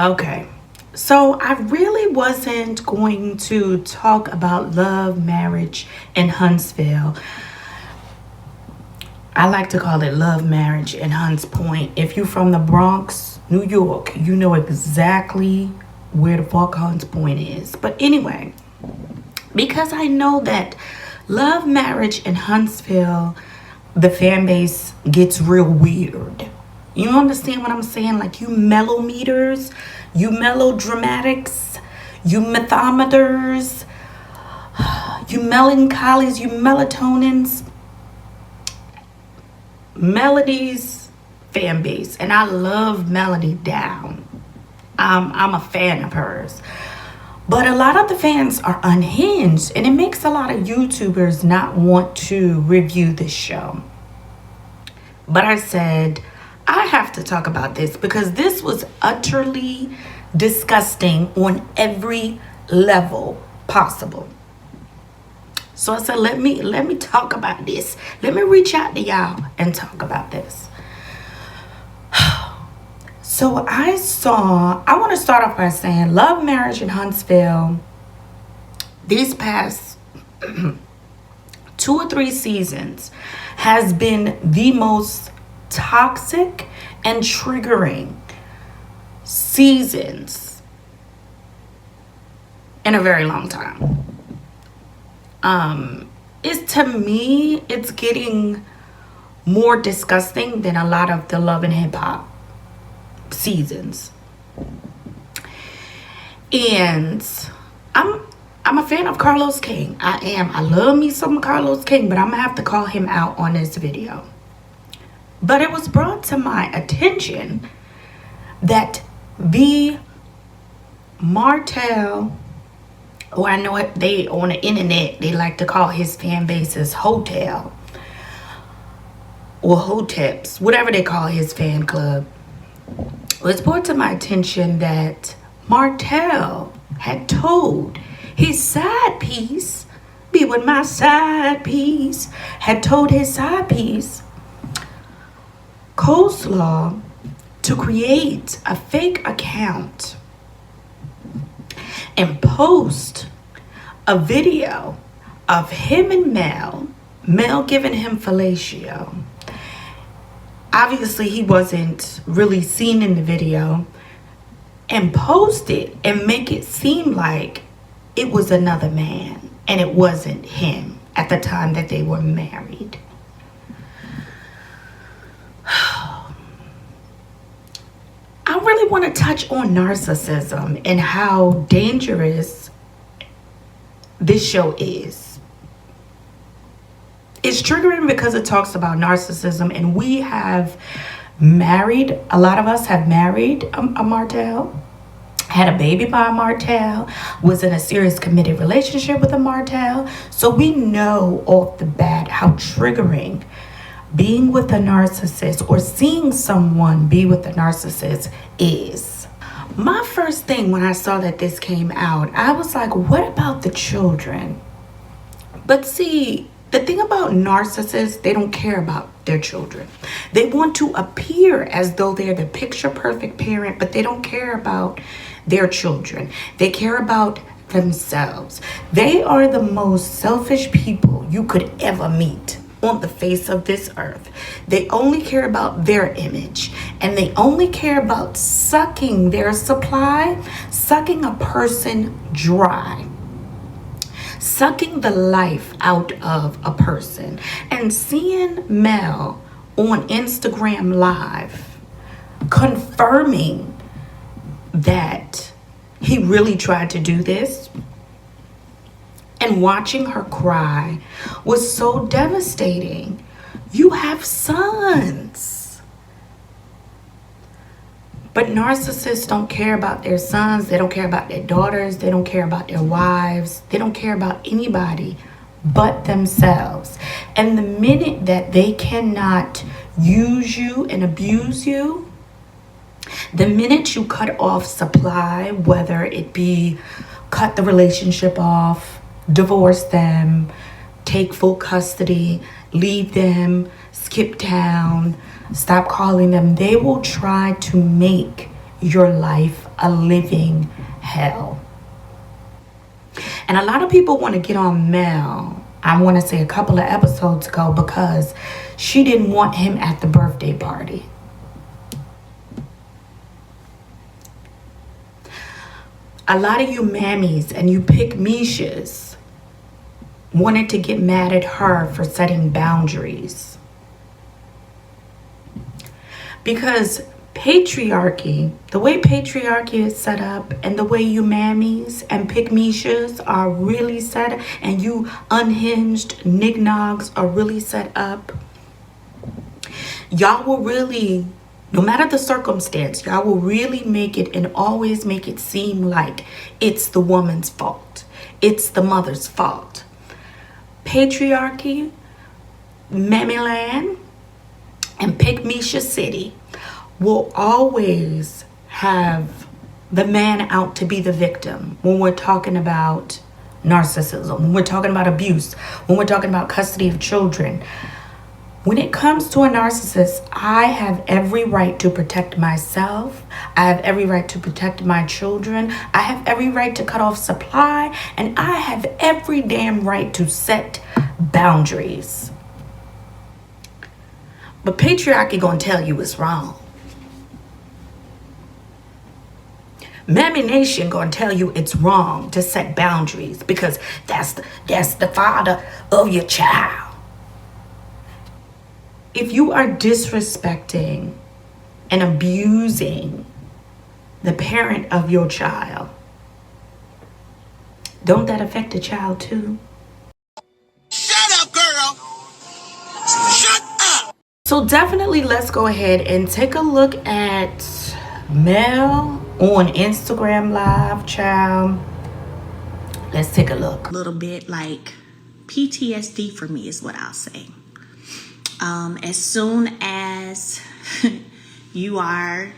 Okay. So I really wasn't going to talk about love, marriage, and Huntsville. I like to call it love, marriage, and Hunts Point. If you're from the Bronx, New York, you know exactly where the fuck Hunts Point is. But anyway, because I know that love, marriage, and Huntsville, the fan base gets real weird. You understand what I'm saying? Like, you mellow meters, you melodramatics, you methometers, you melancholies, you melatonins, Melody's fan base, and I love Melody down. I'm a fan of hers. But a lot of the fans are unhinged, and it makes a lot of YouTubers not want to review this show. But I said, I have to talk about this because this was utterly disgusting on every level possible. So I said, let me talk about this. Let me reach out to y'all and talk about this. So I want to start off by saying Love, Marriage, and Huntsville, these past 2 or 3 seasons has been the most toxic and triggering seasons in a very long time. It's, to me, it's getting more disgusting than a lot of the Love and Hip Hop seasons. And I'm a fan of Carlos King. I am. I love me some Carlos King, but I'm gonna have to call him out on this video. But it was brought to my attention that the Martell, or I know it, they on the internet, they like to call his fan bases Hotel or Hoteps, whatever they call his fan club. It was brought to my attention that Martell had told his side piece, be with my side piece, had told his side piece, Coleslaw, to create a fake account and post a video of him and Mel giving him fellatio. Obviously, he wasn't really seen in the video, and post it and make it seem like it was another man and it wasn't him at the time that they were married. I really want to touch on narcissism and how dangerous this show is. It's triggering because it talks about narcissism, and we have married, a lot of us have married a Martel, had a baby by a Martel, was in a serious committed relationship with a Martel. So we know off the bat how triggering being with a narcissist or seeing someone be with a narcissist is. My first thing when I saw that this came out, I was like, what about the children? But see, the thing about narcissists, they don't care about their children. They want to appear as though they're the picture perfect parent, but they don't care about their children. They care about themselves. They are the most selfish people you could ever meet on the face of this earth. They only care about their image, and they only care about sucking their supply, sucking a person dry, sucking the life out of a person. And seeing Mel on Instagram Live confirming that he really tried to do this, and watching her cry was so devastating. You have sons. But narcissists don't care about their sons. They don't care about their daughters. They don't care about their wives. They don't care about anybody but themselves. And the minute that they cannot use you and abuse you, the minute you cut off supply, whether it be cut the relationship off, divorce them, take full custody, leave them, skip town, stop calling them, they will try to make your life a living hell. And a lot of people want to get on Mel, I want to say a couple of episodes ago, because she didn't want him at the birthday party. A lot of you mammies and you pick-meshas wanted to get mad at her for setting boundaries. Because patriarchy, the way patriarchy is set up, and the way you mammies and pick-meshas are really set up, and you unhinged nignogs are really set up, y'all will really, no matter the circumstance, y'all will really make it and always make it seem like it's the woman's fault. It's the mother's fault. Patriarchy, Mamiland, and Pick-mesha City will always have the man out to be the victim when we're talking about narcissism, when we're talking about abuse, when we're talking about custody of children. When it comes to a narcissist, I have every right to protect myself. I have every right to protect my children. I have every right to cut off supply. And I have every damn right to set boundaries. But patriarchy gonna tell you it's wrong. Mammy Nation gonna tell you it's wrong to set boundaries because that's the father of your child. If you are disrespecting and abusing the parent of your child, don't that affect the child too? Shut up, girl! Shut up! So definitely let's go ahead and take a look at Mel on Instagram Live, child. Let's take a look. A little bit like PTSD for me is what I'll say. As soon as you are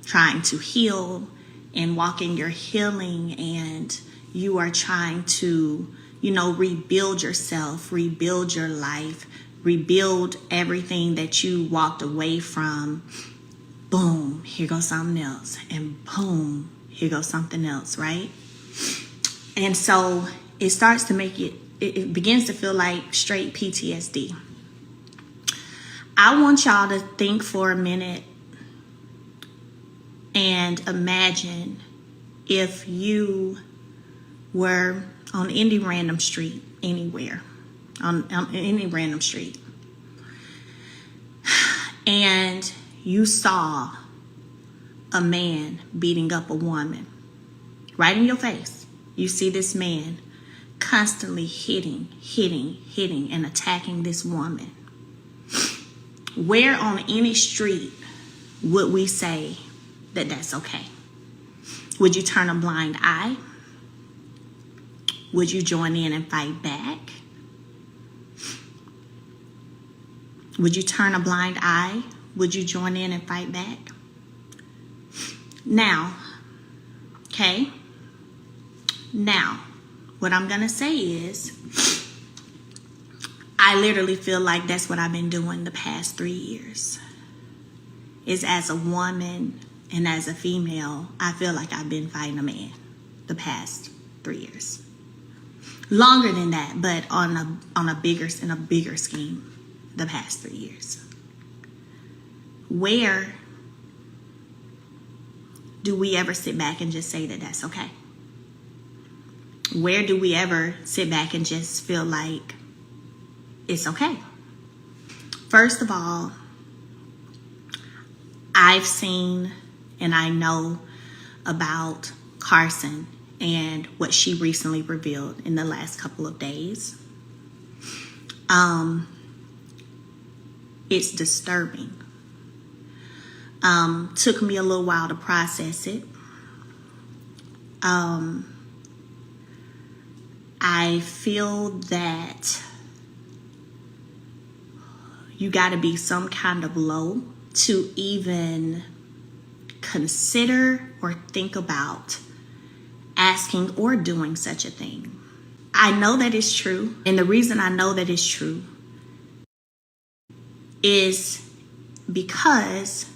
trying to heal and walk in your healing, and you are trying to, rebuild yourself, rebuild your life, rebuild everything that you walked away from, boom, here goes something else, and boom, here goes something else, right? And so it starts to make it begins to feel like straight PTSD. I want y'all to think for a minute and imagine if you were on any random street, anywhere, on any random street, and you saw a man beating up a woman right in your face. You see this man constantly hitting, and attacking this woman. Where on any street would we say that that's okay? Would you turn a blind eye? Would you join in and fight back? Would you turn a blind eye? Would you join in and fight back? Now, okay? Now, what I'm going to say is, I literally feel like that's what I've been doing the past 3 years. Is as a woman and as a female, I feel like I've been fighting a man the past 3 years. Longer than that, but on a bigger scheme, the past 3 years. Where do we ever sit back and just say that that's okay? Where do we ever sit back and just feel like it's okay? First of all, I've seen and I know about Carson and what she recently revealed in the last couple of days. It's disturbing. Took me a little while to process it. I feel that you got to be some kind of low to even consider or think about asking or doing such a thing. I know that it's true. And the reason I know that it's true is because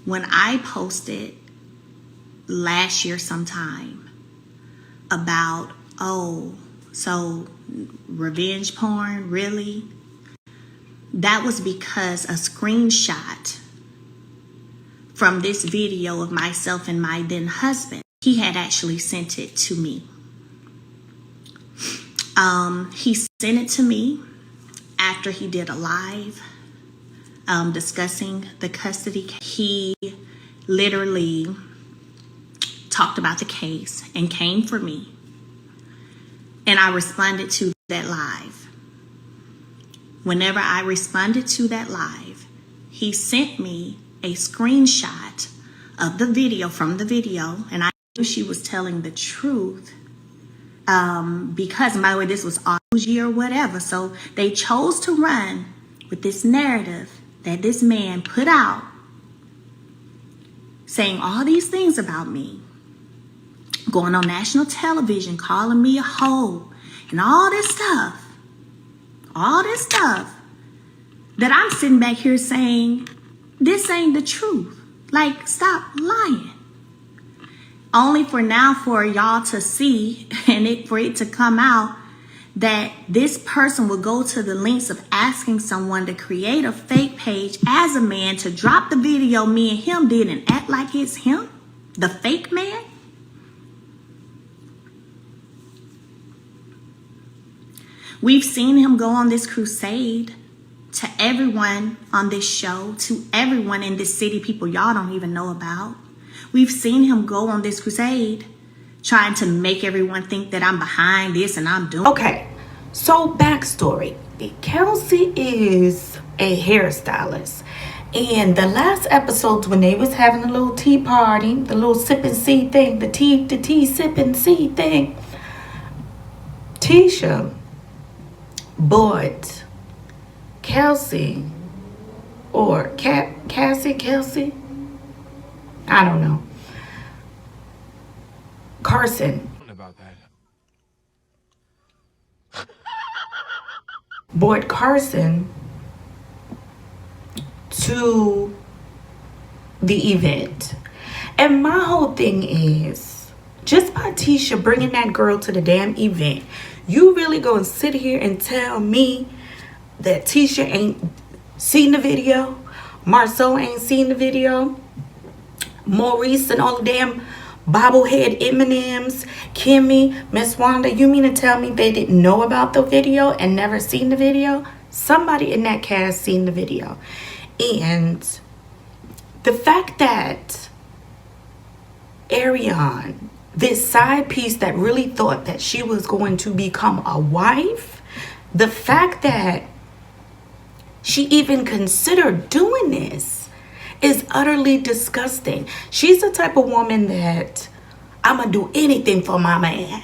when I posted last year sometime about, oh, so revenge porn, really? That was because a screenshot from this video of myself and my then husband, he had actually sent it to me. He sent it to me after he did a live discussing the custody. He literally talked about the case and came for me. And I responded to that live. Whenever I responded to that live, he sent me a screenshot of the video, from the video, and I knew she was telling the truth. Because, by the way, this was August or whatever, so they chose to run with this narrative that this man put out, saying all these things about me, going on national television, calling me a hoe, and all this stuff, that I'm sitting back here saying, this ain't the truth. Like, stop lying. Only for now for y'all to see and for it to come out that this person would go to the lengths of asking someone to create a fake page as a man to drop the video me and him did and act like it's him, the fake man. We've seen him go on this crusade to everyone on this show, to everyone in this city, people y'all don't even know about. We've seen him go on this crusade trying to make everyone think that I'm behind this and I'm doing. Okay, so backstory. Kelsey is a hairstylist. And the last episodes when they was having a little tea party, the little sip and see thing, the tea sip and see thing, Tisha bought Kelsey, or Kelsey, I don't know, Carson about that. bought Carson to the event. And my whole thing is, just by Tisha bringing that girl to the damn event, you really gonna sit here and tell me that Tisha ain't seen the video, Marcel ain't seen the video, Maurice and all the damn bobblehead M&Ms, Kimmy, Miss Wanda, you mean to tell me they didn't know about the video and never seen the video? Somebody in that cast seen the video. And the fact that Arionnes, this side piece that really thought that she was going to become a wife, the fact that she even considered doing this is utterly disgusting. She's the type of woman that I'm gonna do anything for my man.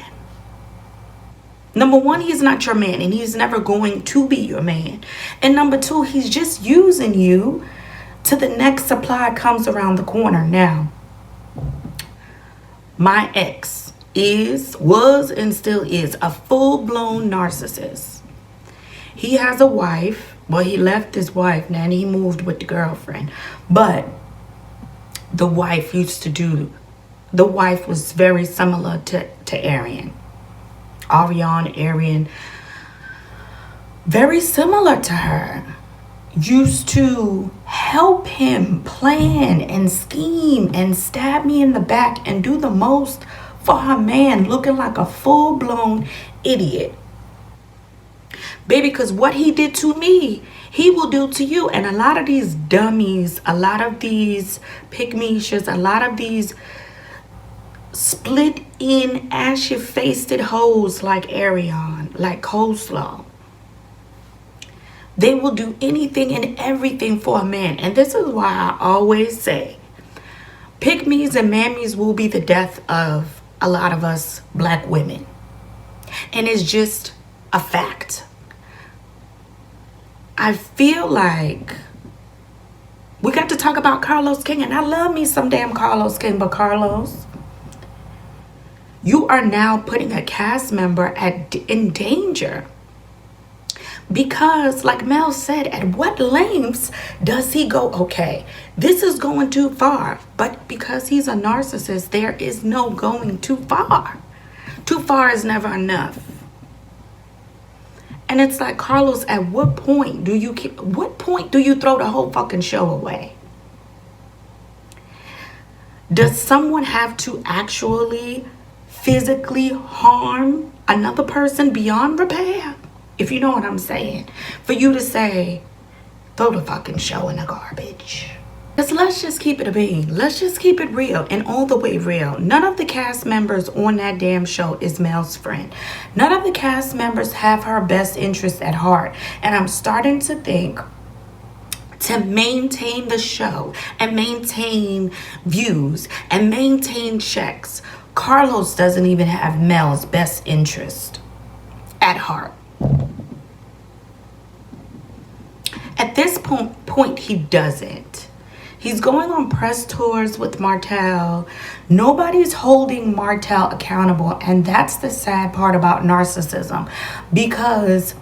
Number one, he's not your man and he's never going to be your man. And number two, he's just using you till the next supply comes around the corner. Now, my ex was and still is a full-blown narcissist. He has a wife. Well, he left his wife now and he moved with the girlfriend. But the wife was very similar to Arionne, very similar to her. Used to help him plan and scheme and stab me in the back and do the most for her man, looking like a full-blown idiot. Baby, because what he did to me, he will do to you. And a lot of these dummies, a lot of these pygmishas, a lot of these split in ashy-faced hoes like Arionne, like coleslaw, they will do anything and everything for a man. And this is why I always say pygmies and mammies will be the death of a lot of us black women. And it's just a fact. I feel like we got to talk about Carlos King, and I love me some damn Carlos King, but Carlos, you are now putting a cast member in danger Because, like Mel said, at what lengths does he go, okay, this is going too far. But because he's a narcissist, there is no going too far. Too far is never enough. And it's like, Carlos, at what point do you throw the whole fucking show away? Does someone have to actually physically harm another person beyond repair? If you know what I'm saying. For you to say, throw the fucking show in the garbage. Because let's just keep it a bean. Let's just keep it real and all the way real. None of the cast members on that damn show is Mel's friend. None of the cast members have her best interest at heart. And I'm starting to think, to maintain the show and maintain views and maintain checks, Carlos doesn't even have Mel's best interest at heart. At this point, he doesn't. He's going on press tours with Martell. Nobody's holding Martell accountable. And that's the sad part about narcissism. Because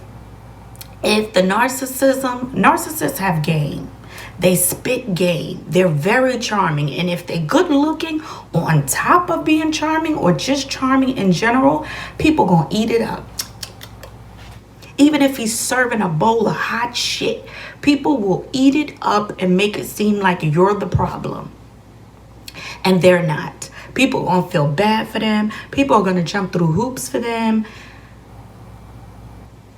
if the narcissists have game. They spit game. They're very charming. And if they're good looking on top of being charming or just charming in general, people gonna eat it up. Even if he's serving a bowl of hot shit, people will eat it up and make it seem like you're the problem. And they're not. People are going to feel bad for them. People are going to jump through hoops for them.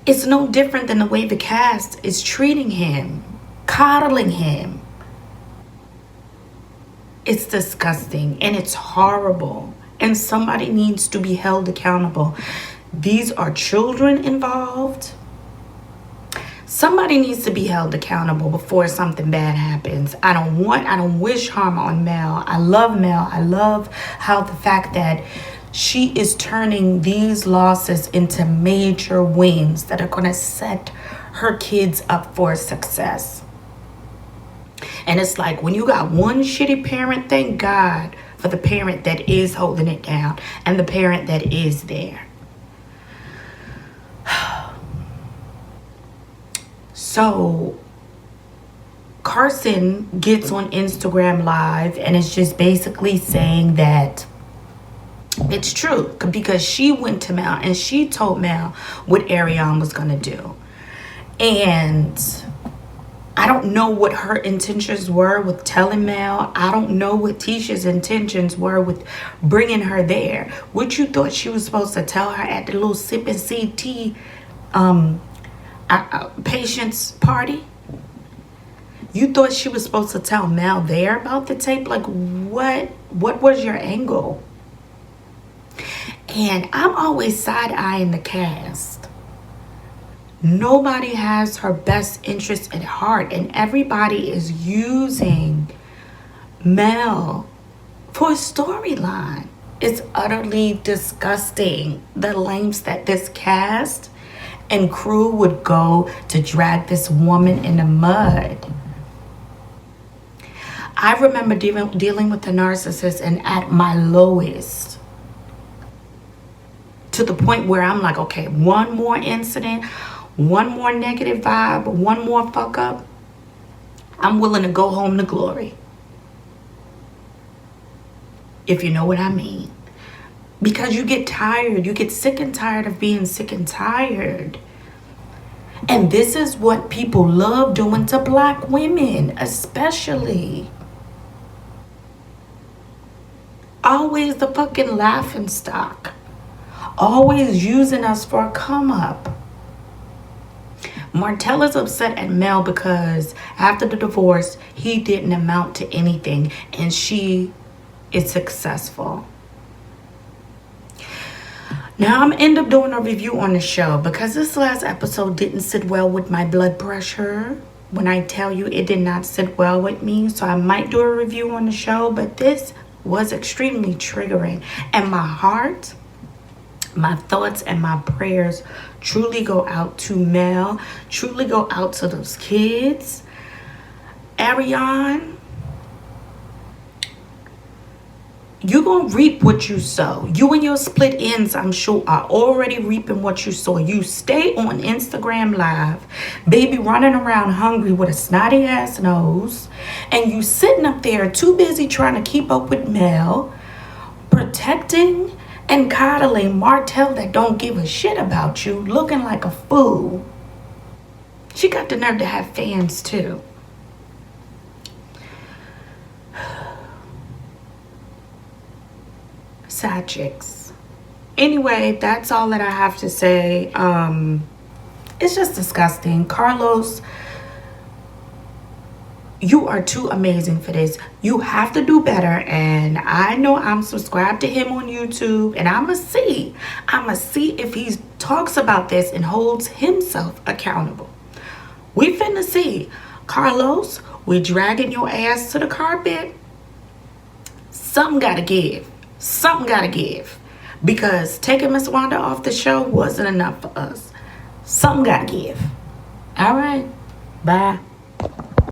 It's no different than the way the cast is treating him, coddling him. It's disgusting and it's horrible. And somebody needs to be held accountable. These are children involved. Somebody needs to be held accountable before something bad happens. I don't wish harm on Mel. I love Mel. I love how the fact that she is turning these losses into major wins that are going to set her kids up for success. And it's like, when you got one shitty parent, thank God for the parent that is holding it down and the parent that is there. So Carson gets on Instagram Live and is just basically saying that it's true, because she went to Mel and she told Mel what Arionnes was going to do. And I don't know what her intentions were with telling Mel. I don't know what Tisha's intentions were with bringing her there. What you thought she was supposed to tell her at the little sip and see tea patient's party? You thought she was supposed to tell Mel there about the tape? Like, what was your angle? And I'm always side-eyeing the cast. Nobody has her best interest at heart, and everybody is using Mel for a storyline. It's utterly disgusting, the lengths that this cast and crew would go to drag this woman in the mud. I remember dealing with a narcissist and at my lowest, to the point where I'm like, okay, one more incident, one more negative vibe, one more fuck up, I'm willing to go home to glory. If you know what I mean. Because you get tired. You get sick and tired of being sick and tired. And this is what people love doing to black women, especially. Always the fucking laughing stock. Always using us for a come up. Martell is upset at Mel because after the divorce, he didn't amount to anything and she is successful. Now I'm end up doing a review on the show because this last episode didn't sit well with my blood pressure. When I tell you it did not sit well with me, so I might do a review on the show, but this was extremely triggering. And my heart, my thoughts, and my prayers truly go out to Mel, truly go out to those kids. Arionnes, you're going to reap what you sow. You and your split ends, I'm sure, are already reaping what you sow. You stay on Instagram Live, baby running around hungry with a snotty ass nose, and you sitting up there too busy trying to keep up with Mel, protecting and coddling Martell that don't give a shit about you, looking like a fool. She got the nerve to have fans too. Side chicks. Anyway, that's all that I have to say. It's just disgusting. Carlos, you are too amazing for this. You have to do better. And I know I'm subscribed to him on YouTube, and I'ma see if he talks about this and holds himself accountable. We finna see. Carlos, we dragging your ass to the carpet. Something gotta give. Something gotta give, because taking Miss Wanda off the show wasn't enough for us. Something gotta give. All right, bye.